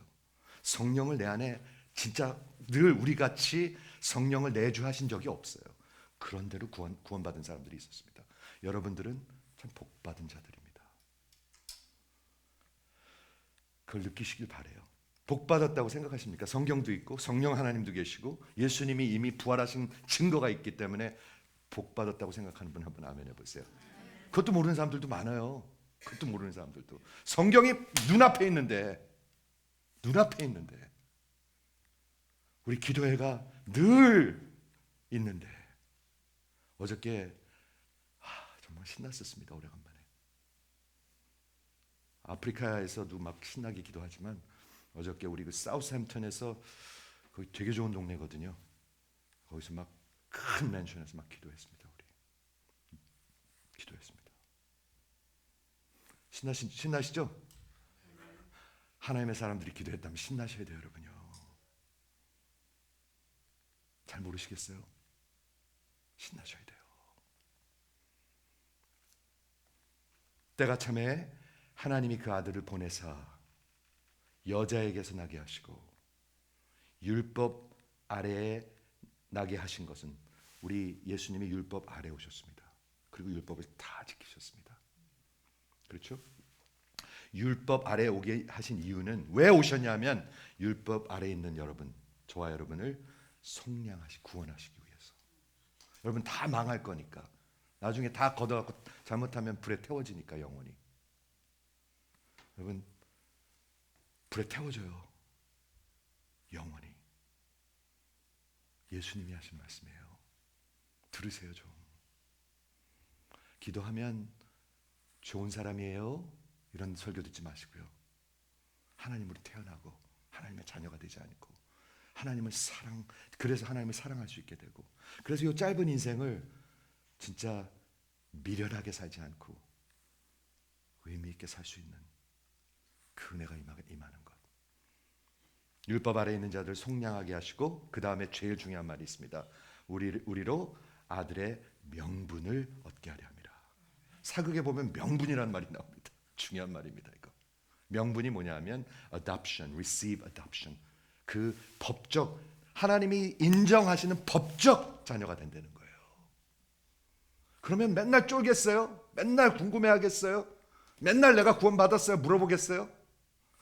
성령을 내 안에 진짜 늘 우리같이 성령을 내주하신 적이 없어요. 그런대로 구원받은 사람들이 있었습니다. 여러분들은 참 복받은 자들입니다. 그걸 느끼시길 바래요. 복받았다고 생각하십니까? 성경도 있고 성령 하나님도 계시고 예수님이 이미 부활하신 증거가 있기 때문에 복받았다고 생각하는 분 한번 아멘 해보세요. 그것도 모르는 사람들도 많아요. 그것도 모르는 사람들도. 성경이 눈앞에 있는데 우리 기도회가 늘 있는데, 어저께 정말 신났었습니다. 오래간만에. 아프리카에서도 막 신나게 기도하지만 어저께 우리 그 사우스햄튼에서 거기 되게 좋은 동네거든요. 거기서 막 큰 맨션에서 막 기도했습니다. 우리 기도했습니다. 신나시죠? 하나님의 사람들이 기도했다면 신나셔야 돼요, 여러분요. 잘 모르시겠어요? 신나셔야 돼요. 때가 참에 하나님이 그 아들을 보내사 여자에게서 나게 하시고 율법 아래에 나게 하신 것은, 우리 예수님이 율법 아래에 오셨습니다. 그리고 율법을 다 지키셨습니다. 그렇죠? 율법 아래에 오게 하신 이유는, 왜 오셨냐면 율법 아래에 있는 여러분, 저와 여러분을 속량하시, 구원하시기 위해서. 여러분 다 망할 거니까, 나중에 다 걷어갖고 잘못하면 불에 태워지니까 영원히. 여러분 불에 태워져요, 영원히. 예수님이 하신 말씀이에요. 들으세요 좀. 기도하면 좋은 사람이에요 이런 설교 듣지 마시고요. 하나님으로 태어나고 하나님의 자녀가 되지 않고 하나님을 그래서 하나님을 사랑할 수 있게 되고, 그래서 이 짧은 인생을 진짜 미련하게 살지 않고 의미 있게 살 수 있는 그 은혜가 임하는 것. 율법 아래에 있는 자들 속량하게 하시고, 그 다음에 제일 중요한 말이 있습니다. 우리로 아들의 명분을 얻게 하려 함이라. 사극에 보면 명분이라는 말이 나옵니다. 중요한 말입니다. 이거 명분이 뭐냐면 adoption, receive adoption. 그 법적, 하나님이 인정하시는 법적 자녀가 된다는 거예요. 그러면 맨날 쫄겠어요? 맨날 궁금해하겠어요? 맨날 내가 구원받았어요? 물어보겠어요?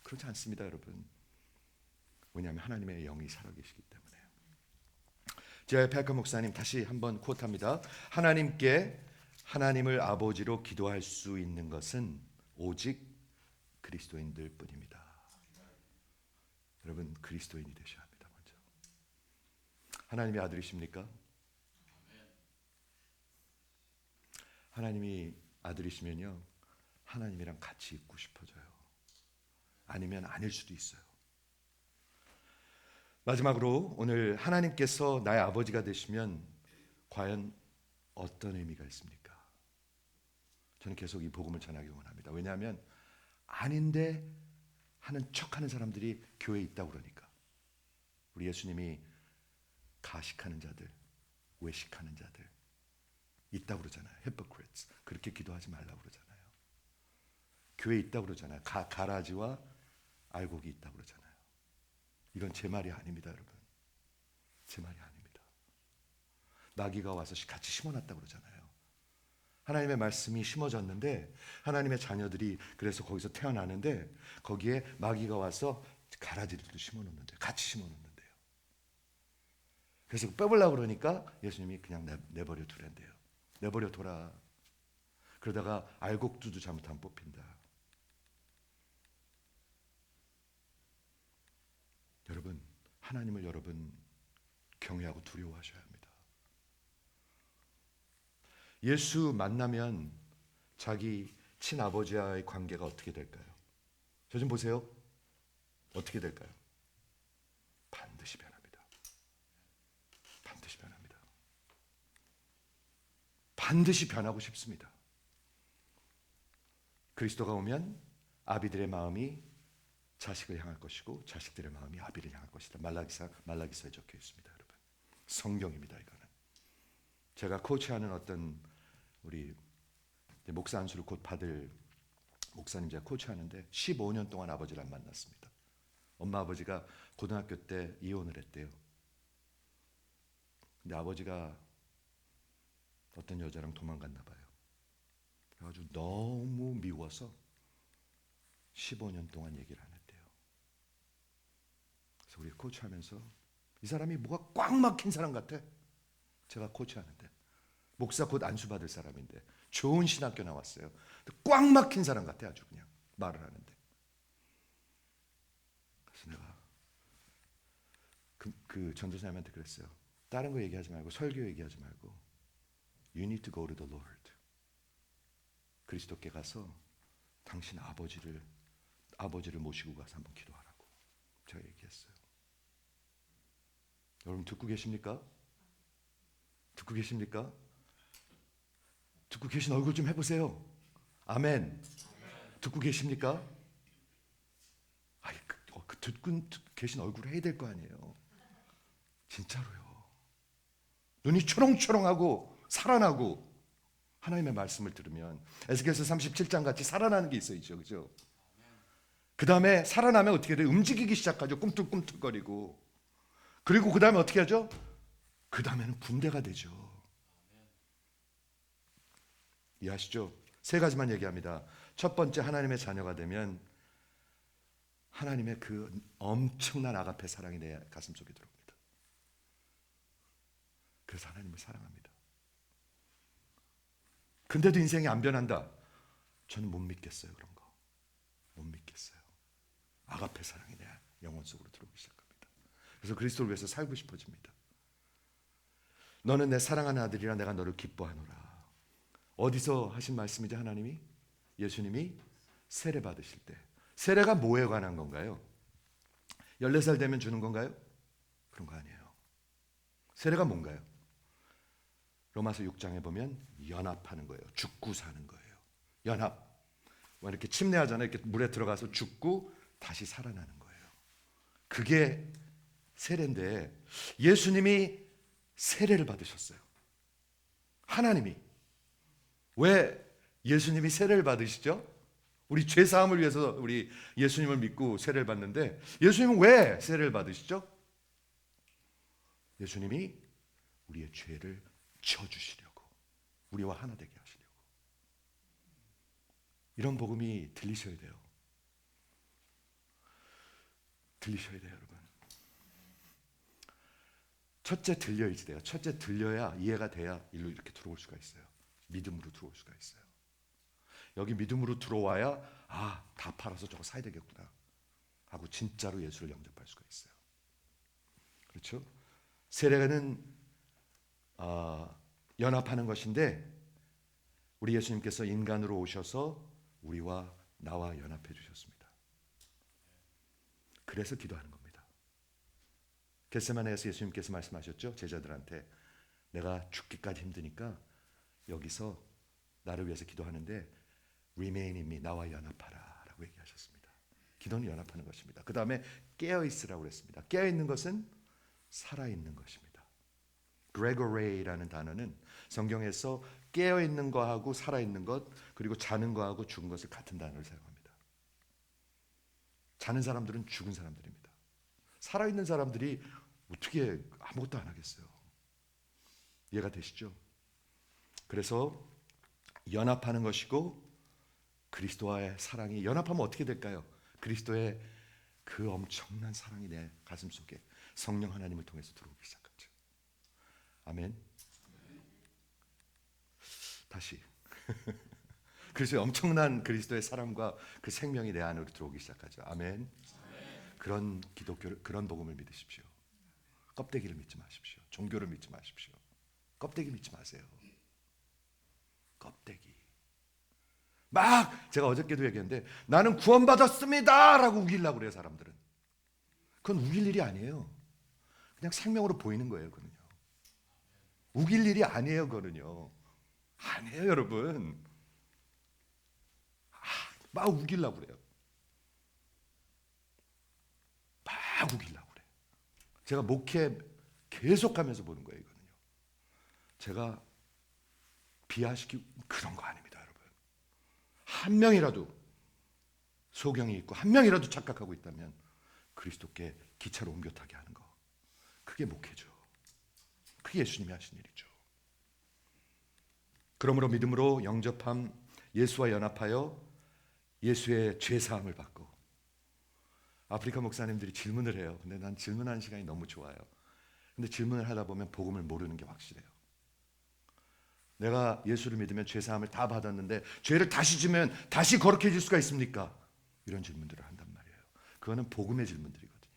그렇지 않습니다, 여러분. 왜냐하면 하나님의 영이 살아계시기 때문에. 제 백커 목사님 다시 한번 쿼트합니다. 하나님께 하나님을 아버지로 기도할 수 있는 것은 오직 그리스도인들 뿐입니다. 여러분 그리스도인이 되셔야 합니다. 먼저. 하나님의 아들이십니까? 하나님이 아들이시면요, 하나님이랑 같이 있고 싶어져요. 아니면 아닐 수도 있어요. 마지막으로 오늘 하나님께서 나의 아버지가 되시면 과연 어떤 의미가 있습니까? 저는 계속 이 복음을 전하기 원합니다. 왜냐하면 아닌데 하는 척하는 사람들이 교회에 있다고 그러니까. 우리 예수님이 가식하는 자들, 외식하는 자들 있다고 그러잖아요. hypocrites. 그렇게 기도하지 말라고 그러잖아요. 교회에 있다고 그러잖아요. 가라지와 알곡이 있다고 그러잖아요. 이건 제 말이 아닙니다, 여러분. 제 말이 아닙니다. 마귀가 와서 같이 심어놨다고 그러잖아요. 하나님의 말씀이 심어졌는데 하나님의 자녀들이 그래서 거기서 태어나는데 거기에 마귀가 와서 가라지들도 심어놓는데 같이 심어놓는데요. 그래서 빼보려고 그러니까 예수님이 그냥 내버려 두란대요. 내버려 둬라. 그러다가 알곡두도 잘못하면 뽑힌다. 여러분, 하나님을 여러분 경외하고 두려워하셔야 합니다. 예수 만나면 자기 친아버지와의 관계가 어떻게 될까요? 저 좀 보세요. 어떻게 될까요? 반드시 변합니다. 반드시 변합니다. 반드시 변하고 싶습니다. 그리스도가 오면 아비들의 마음이 자식을 향할 것이고 자식들의 마음이 아비를 향할 것이다. 말라기서에 적혀 있습니다, 여러분. 성경입니다, 이거는. 제가 코치하는 어떤 우리 목사 안수를 곧 받을 목사님 제가 코치하는데 15년 동안 아버지를 안 만났습니다. 엄마 아버지가 고등학교 때 이혼을 했대요. 근데 아버지가 어떤 여자랑 도망갔나 봐요. 그래가지고 너무 미워서 15년 동안 얘기를 안 했대요. 그래서 우리 코치하면서 이 사람이 뭐가 꽉 막힌 사람 같아. 제가 코치하는데 목사 곧 안수 받을 사람인데 좋은 신학교 나왔어요. 꽉 막힌 사람 같아. 아주 그냥 말을 하는데. 그래서 내가 그 전도사님한테 그랬어요. 다른 거 얘기하지 말고 설교 얘기하지 말고 You need to go to the Lord. 그리스도께 가서 당신 아버지를 모시고 가서 한번 기도하라고 제가 얘기했어요. 여러분 듣고 계십니까? 듣고 계십니까? 듣고 계신 얼굴 좀 해보세요. 아멘. 듣고 계십니까? 아니, 듣고 계신 얼굴 해야 될 거 아니에요. 진짜로요. 눈이 초롱초롱하고 살아나고 하나님의 말씀을 들으면 에스겔서 37장 같이 살아나는 게 있어야죠. 그죠? 그 다음에 살아나면 어떻게 돼요? 움직이기 시작하죠. 꿈틀꿈틀거리고. 그리고 그 다음에 어떻게 하죠? 그 다음에는 군대가 되죠. 이해하시죠? 세 가지만 얘기합니다. 첫 번째, 하나님의 자녀가 되면 하나님의 그 엄청난 아가페 사랑이 내 가슴속에 들어옵니다. 그래서 하나님을 사랑합니다. 근데도 인생이 안 변한다. 저는 못 믿겠어요. 그런 거. 못 믿겠어요. 아가페 사랑이 내 영혼 속으로 들어오기 시작합니다. 그래서 그리스도를 위해서 살고 싶어집니다. 너는 내 사랑하는 아들이라 내가 너를 기뻐하노라. 어디서 하신 말씀이죠? 하나님이? 예수님이 세례 받으실 때. 세례가 뭐에 관한 건가요? 14살 되면 주는 건가요? 그런 거 아니에요. 세례가 뭔가요? 로마서 6장에 보면 연합하는 거예요. 죽고 사는 거예요. 연합. 뭐 이렇게 침례하잖아요. 이렇게 물에 들어가서 죽고 다시 살아나는 거예요. 그게 세례인데 예수님이 세례를 받으셨어요. 하나님이. 왜 예수님이 세례를 받으시죠? 우리 죄 사함을 위해서 우리 예수님을 믿고 세례를 받는데 예수님은 왜 세례를 받으시죠? 예수님이 우리의 죄를 져주시려고, 우리와 하나 되게 하시려고. 이런 복음이 들리셔야 돼요. 들리셔야 돼요, 여러분. 첫째 들려야지 돼요. 첫째 들려야 이해가 돼야 일로 이렇게 들어올 수가 있어요. 믿음으로 들어올 수가 있어요. 여기 믿음으로 들어와야 다 팔아서 저거 사야 되겠구나 하고 진짜로 예수를 영접할 수가 있어요. 그렇죠? 세례는 연합하는 것인데 우리 예수님께서 인간으로 오셔서 우리와 나와 연합해 주셨습니다. 그래서 기도하는 겁니다. 겟세마네에서 예수님께서 말씀하셨죠. 제자들한테 내가 죽기까지 힘드니까 여기서 나를 위해서 기도하는데 Remain in me, 나와 연합하라 라고 얘기하셨습니다. 기도는 연합하는 것입니다. 그 다음에 깨어있으라고 그랬습니다. 깨어있는 것은 살아있는 것입니다. Gregore라는 단어는 성경에서 깨어있는 거하고 살아있는 것 그리고 자는 거하고 죽은 것을 같은 단어를 사용합니다. 자는 사람들은 죽은 사람들입니다. 살아있는 사람들이 어떻게 아무것도 안 하겠어요? 이해가 되시죠? 그래서 연합하는 것이고 그리스도와의 사랑이 연합하면 어떻게 될까요? 그리스도의 그 엄청난 사랑이 내 가슴 속에 성령 하나님을 통해서 들어오기 시작하죠. 아멘. 다시 그래서 엄청난 그리스도의 사랑과 그 생명이 내 안으로 들어오기 시작하죠. 아멘. 그런 기독교를, 그런 복음을 믿으십시오. 껍데기를 믿지 마십시오. 종교를 믿지 마십시오. 껍데기 믿지 마세요. 껍데기. 막 제가 어저께도 얘기했는데 나는 구원받았습니다 라고 우기려고 그래요. 사람들은. 그건 우길 일이 아니에요. 그냥 생명으로 보이는 거예요. 그거는요. 우길 일이 아니에요. 그거는요. 아니에요, 여러분. 막 우기려고 그래요. 막 우기려고 그래요. 제가 목회 계속하면서 보는 거예요. 이거는요. 제가 비하시키고 그런 거 아닙니다, 여러분. 한 명이라도 소경이 있고 한 명이라도 착각하고 있다면 그리스도께 기차로 옮겨 타게 하는 거. 그게 목회죠. 그게 예수님이 하신 일이죠. 그러므로 믿음으로 영접함, 예수와 연합하여 예수의 죄 사함을 받고. 아프리카 목사님들이 질문을 해요. 근데 난 질문하는 시간이 너무 좋아요. 근데 질문을 하다 보면 복음을 모르는 게 확실해요. 내가 예수를 믿으면 죄 사함을 다 받았는데 죄를 다시 지면 다시 거룩해질 수가 있습니까? 이런 질문들을 한단 말이에요. 그거는 복음의 질문들이거든요.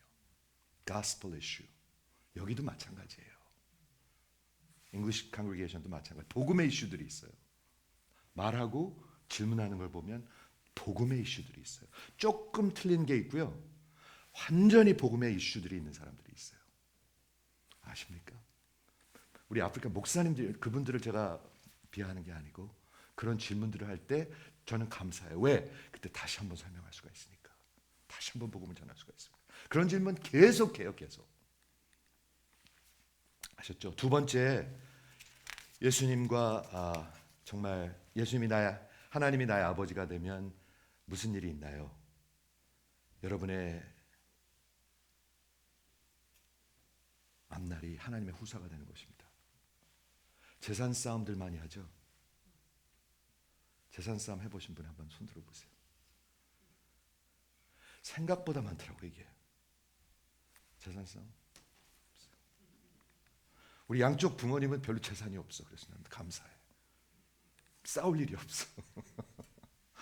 Gospel issue. 여기도 마찬가지예요. English congregation도 마찬가지. 복음의 이슈들이 있어요. 말하고 질문하는 걸 보면 복음의 이슈들이 있어요. 조금 틀린 게 있고요. 완전히 복음의 이슈들이 있는 사람들이 있어요. 아십니까? 우리 아프리카 목사님들, 그분들을 제가 비하하는 게 아니고 그런 질문들을 할 때 저는 감사해요. 왜? 그때 다시 한번 설명할 수가 있으니까. 다시 한번 복음을 전할 수가 있습니다. 그런 질문 계속해요. 계속. 아셨죠? 두 번째, 예수님과 정말 예수님이 하나님이 나의 아버지가 되면 무슨 일이 있나요? 여러분의 앞날이 하나님의 후사가 되는 것입니다. 재산 싸움들 많이 하죠? 재산 싸움 해보신 분 한번 손 들어보세요. 생각보다 많더라고요, 이게. 재산 싸움. 우리 양쪽 부모님은 별로 재산이 없어. 그래서 난 감사해. 싸울 일이 없어.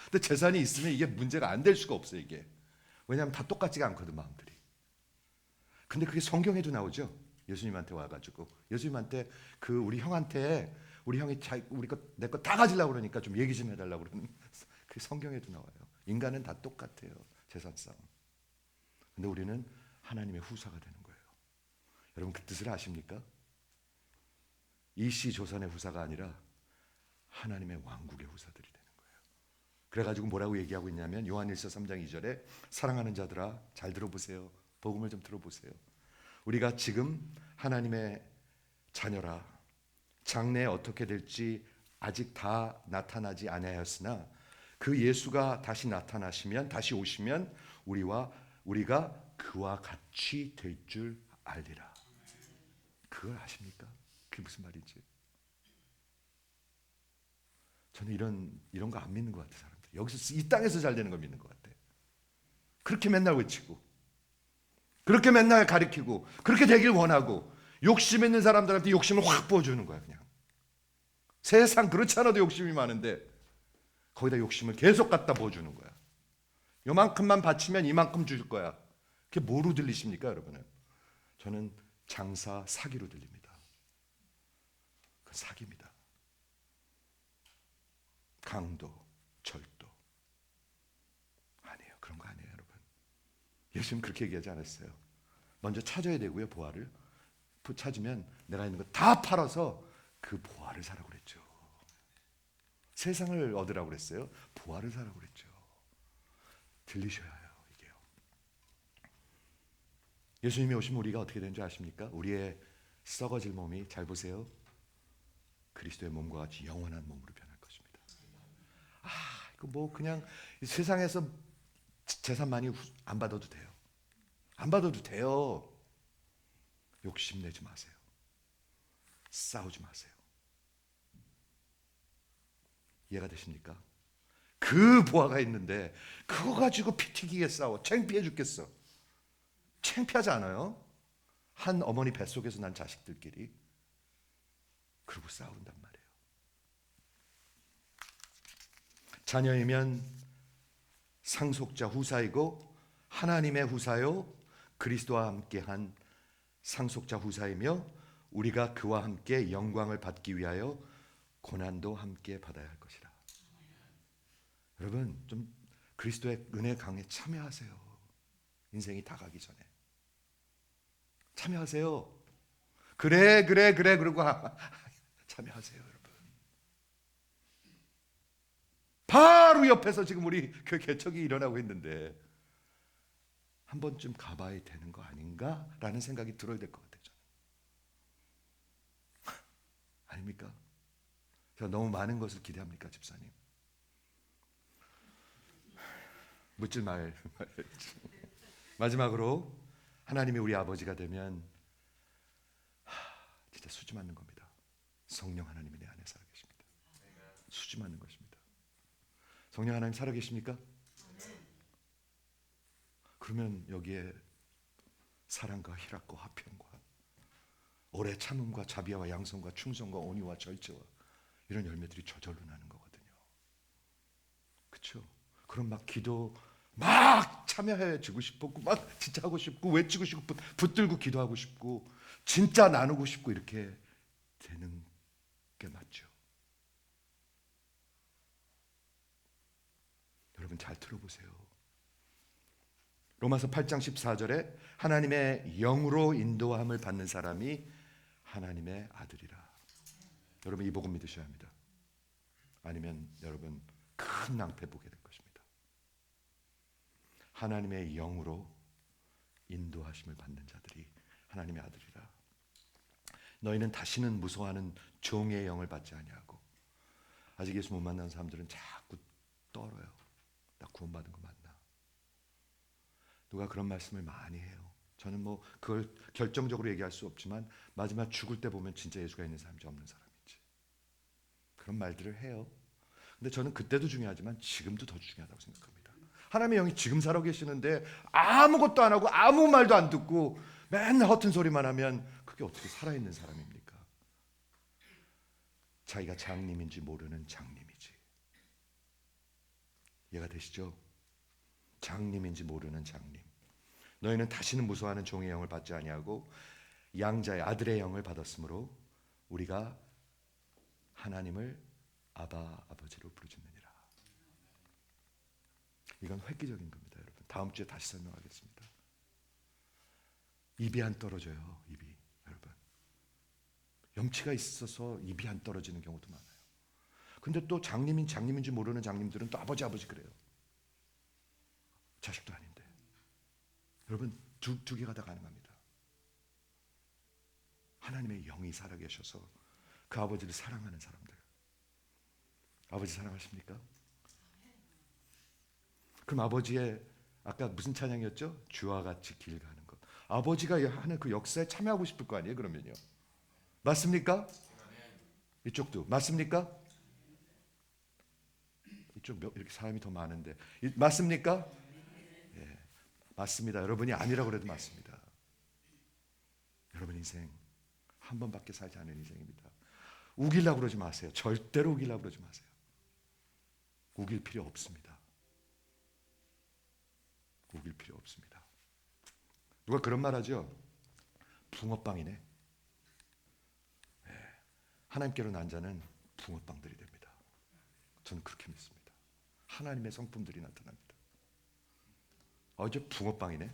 근데 재산이 있으면 이게 문제가 안 될 수가 없어요, 이게. 왜냐하면 다 똑같지가 않거든, 마음들이. 근데 그게 성경에도 나오죠. 예수님한테 와가지고 예수님한테 우리 형한테 우리 형이 우리 거 내 거 다 가지려고 그러니까 좀 얘기 좀 해달라고 그러는 그게 성경에도 나와요. 인간은 다 똑같아요. 재산 싸움. 근데 우리는 하나님의 후사가 되는 거예요. 여러분 그 뜻을 아십니까? 이씨 조선의 후사가 아니라 하나님의 왕국의 후사들이 되는 거예요. 그래가지고 뭐라고 얘기하고 있냐면 요한일서 3장 2절에 사랑하는 자들아 잘 들어보세요. 복음을 좀 들어보세요. 우리가 지금 하나님의 자녀라. 장래에 어떻게 될지 아직 다 나타나지 아니하였으나 그 예수가 다시 나타나시면 다시 오시면 우리가 그와 같이 될 줄 알리라. 그걸 아십니까? 그게 무슨 말인지. 저는 이런 거 안 믿는 것 같아요. 사람들 여기서 이 땅에서 잘 되는 거 믿는 것 같아요. 그렇게 맨날 외치고 그렇게 맨날 가리키고 그렇게 되길 원하고 욕심 있는 사람들한테 욕심을 확 부어주는 거야. 그냥 세상 그렇지 않아도 욕심이 많은데 거기다 욕심을 계속 갖다 부어주는 거야. 요만큼만 바치면 이만큼 줄 거야. 그게 뭐로 들리십니까 여러분은? 저는 장사 사기로 들립니다. 그 사기입니다. 강도 절도 아니에요. 그런 거 아니에요 여러분. 예수님 그렇게 얘기하지 않았어요. 먼저 찾아야 되고요. 보화를 찾으면 내가 있는 거 다 팔아서 그 보화를 사라고 그랬죠. 세상을 얻으라고 그랬어요. 보화를 사라고 그랬죠. 들리셔야 해요. 이게요. 예수님이 오시면 우리가 어떻게 되는 줄 아십니까? 우리의 썩어질 몸이 잘 보세요. 그리스도의 몸과 같이 영원한 몸으로 변할 것입니다. 이거 뭐 그냥 세상에서 재산 많이 안 받아도 돼요. 안 받아도 돼요. 욕심내지 마세요. 싸우지 마세요. 이해가 되십니까? 그 보화가 있는데 그거 가지고 피 튀기게 싸워. 창피해 죽겠어. 창피하지 않아요? 한 어머니 뱃속에서 난 자식들끼리 그러고 싸운단 말이에요. 자녀이면 상속자 후사이고 하나님의 후사요 그리스도와 함께한 상속자 후사이며 우리가 그와 함께 영광을 받기 위하여 고난도 함께 받아야 할 것이라. 여러분 좀 그리스도의 은혜 강에 참여하세요. 인생이 다 가기 전에 참여하세요. 그래 그러고 참여하세요. 여러분 바로 옆에서 지금 우리 그 개척이 일어나고 있는데 한 번쯤 가봐야 되는 거 아닌가라는 생각이 들어야 될 것 같아요. 아닙니까? 제가 너무 많은 것을 기대합니까, 집사님? 묻질 말. 마지막으로 하나님이 우리 아버지가 되면 진짜 수지 맞는 겁니다. 성령 하나님이 내 안에 살아계십니다. 수지 맞는 것입니다. 성령 하나님 살아계십니까? 그러면 여기에 사랑과 희락과 화평과 오래 참음과 자비와 양성과 충성과 온유와 절제와 이런 열매들이 저절로 나는 거거든요. 그렇죠? 그럼 막 기도 막 참여해주고 싶고 막 진짜 하고 싶고 외치고 싶고 붙들고 기도하고 싶고 진짜 나누고 싶고 이렇게 되는 게 맞죠. 여러분 잘 들어보세요. 로마서 8장 14절에 하나님의 영으로 인도함을 받는 사람이 하나님의 아들이라. 여러분 이 복음 믿으셔야 합니다. 아니면 여러분 큰 낭패 보게 될 것입니다. 하나님의 영으로 인도하심을 받는 자들이 하나님의 아들이라. 너희는 다시는 무서워하는 종의 영을 받지 아니하고. 아직 예수 못 만난 사람들은 자꾸 떨어요. 나 구원받은 거 맞나? 누가 그런 말씀을 많이 해요. 저는 뭐 그걸 결정적으로 얘기할 수 없지만 마지막 죽을 때 보면 진짜 예수가 있는 사람인지 없는 사람인지 그런 말들을 해요. 근데 저는 그때도 중요하지만 지금도 더 중요하다고 생각합니다. 하나님의 영이 지금 살아 계시는데 아무것도 안 하고 아무 말도 안 듣고 맨날 허튼 소리만 하면 그게 어떻게 살아있는 사람입니까? 자기가 장님인지 모르는 장님이지. 이해가 되시죠? 장님인지 모르는 장님. 너희는 다시는 무서워하는 종의 영을 받지 아니하고 양자의 아들의 영을 받았으므로 우리가 하나님을 아바 아버지로 부르짖느니라. 이건 획기적인 겁니다, 여러분. 다음 주에 다시 설명하겠습니다. 입이 안 떨어져요, 입이. 여러분 염치가 있어서 입이 안 떨어지는 경우도 많아요. 근데 또 장님인지 모르는 장님들은 또 아버지 그래요. 자식도 아닌데. 여러분 두 개가 다 가능합니다. 하나님의 영이 살아계셔서 그 아버지를 사랑하는 사람들. 아버지 사랑하십니까? 그럼 아버지의 아까 무슨 찬양이었죠? 주와 같이 길 가는 것. 아버지가 하는 그 역사에 참여하고 싶을 거 아니에요? 그러면요. 맞습니까? 이쪽도 맞습니까? 이쪽 이렇게 사람이 더 많은데 맞습니까? 예, 맞습니다. 여러분이 아니라고 해도 맞습니다. 여러분 인생 한 번밖에 살지 않은 인생입니다. 우기려고 그러지 마세요. 절대로 우기려고 그러지 마세요. 우길 필요 없습니다. 우길 필요 없습니다. 누가 그런 말 하죠? 붕어빵이네. 네. 하나님께로 난 자는 붕어빵들이 됩니다. 저는 그렇게 믿습니다. 하나님의 성품들이 나타납니다. 저 붕어빵이네.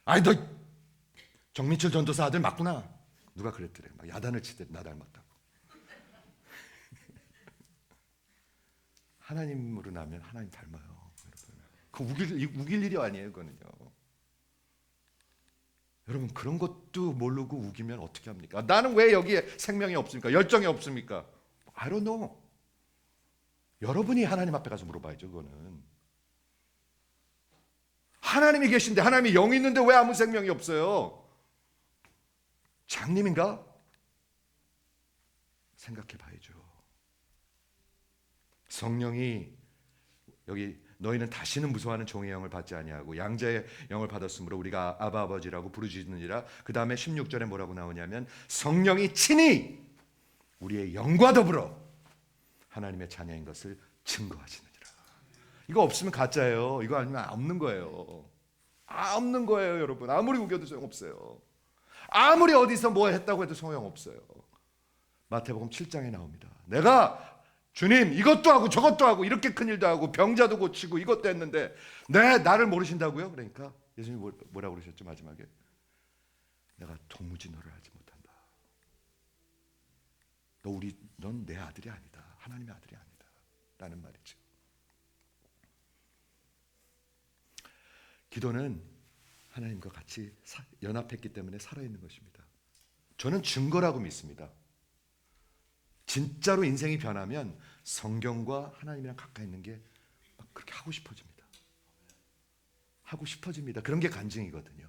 아니 너 정민철 전도사 아들 맞구나. 누가 그랬더래. 막 야단을 치대. 나 닮았다고. 하나님으로 나면 하나님 닮아요. 그 우길 일이 아니에요, 그거는요. 여러분 그런 것도 모르고 우기면 어떻게 합니까? 나는 왜 여기에 생명이 없습니까? 열정이 없습니까? I don't know. 여러분이 하나님 앞에 가서 물어봐야죠, 그거는. 하나님이 계신데, 하나님이 영이 있는데 왜 아무 생명이 없어요? 장님인가? 생각해 봐야죠. 성령이 여기 너희는 다시는 무서워하는 종의 영을 받지 아니하고 양자의 영을 받았으므로 우리가 아바 아버지라고 부르짖느니라. 그 다음에 16절에 뭐라고 나오냐면 성령이 친히 우리의 영과 더불어 하나님의 자녀인 것을 증거하시느니라. 이거 없으면 가짜예요. 이거 아니면 없는 거예요. 없는 거예요, 여러분. 아무리 우겨도 소용없어요. 아무리 어디서 뭐 했다고 해도 소용없어요. 마태복음 7장에 나옵니다. 내가 주님 이것도 하고 저것도 하고 이렇게 큰 일도 하고 병자도 고치고 이것도 했는데 나를 모르신다고요? 그러니까 예수님이 뭐라고 그러셨죠? 마지막에 내가 도무지 너를 알지 못한다. 넌 내 아들이 아니다. 하나님의 아들이 아니다. 라는 말이죠. 기도는 하나님과 같이 연합했기 때문에 살아있는 것입니다. 저는 증거라고 믿습니다. 진짜로 인생이 변하면 성경과 하나님이랑 가까이 있는 게 막 그렇게 하고 싶어집니다. 하고 싶어집니다. 그런 게 간증이거든요.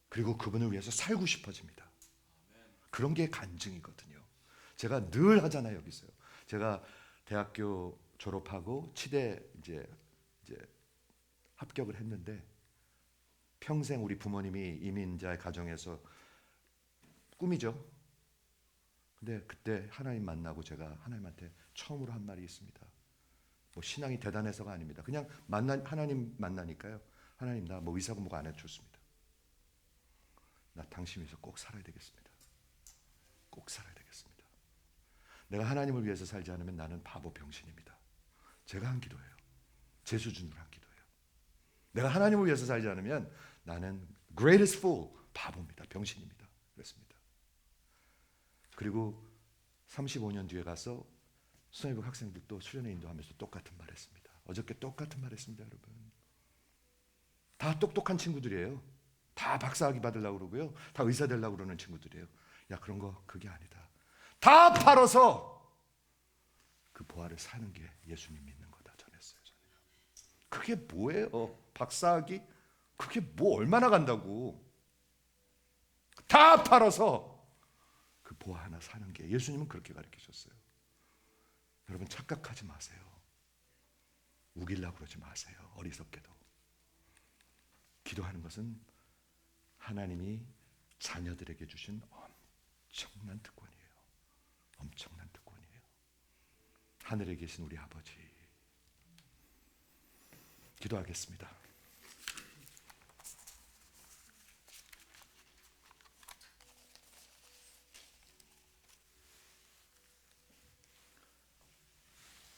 그리고 그분을 위해서 살고 싶어집니다. 그런 게 간증이거든요. 제가 늘 하잖아요, 여기서요. 제가 대학교 졸업하고 치대 이제 합격을 했는데 평생 우리 부모님이 이민자의 가정에서 꿈이죠. 근데 그때 하나님 만나고 제가 하나님한테 처음으로 한 말이 있습니다. 뭐 신앙이 대단해서가 아닙니다. 그냥 하나님 만나니까요. 하나님 나 뭐 의사 공부 안 해도 좋습니다. 나 당신 위해서 꼭 살아야 되겠습니다. 꼭 살아야 되겠습니다. 내가 하나님을 위해서 살지 않으면 나는 바보 병신입니다. 제가 한 기도예요. 제 수준으로 한 기도예요. 내가 하나님을 위해서 살지 않으면 나는 greatest fool, 바보입니다. 병신입니다. 그랬습니다. 그리고 35년 뒤에 가서 수련회복 학생들도 수련회 인도하면서 똑같은 말 했습니다. 어저께 똑같은 말 했습니다, 여러분. 다 똑똑한 친구들이에요. 다 박사학위 받으려고 그러고요. 다 의사 되려고 그러는 친구들이에요. 야, 그런 거 그게 아니다. 다 팔아서 그 보화를 사는 게 예수님 믿는 거다 전했어요. 저는. 그게 뭐예요? 박사학위? 그게 뭐 얼마나 간다고. 다 팔아서 그 보화 하나 사는 게 예수님은 그렇게 가르치셨어요. 여러분 착각하지 마세요. 우기려고 그러지 마세요. 어리석게도. 기도하는 것은 하나님이 자녀들에게 주신 엄청난 특권이에요. 엄청난 특권이에요. 하늘에 계신 우리 아버지, 기도하겠습니다.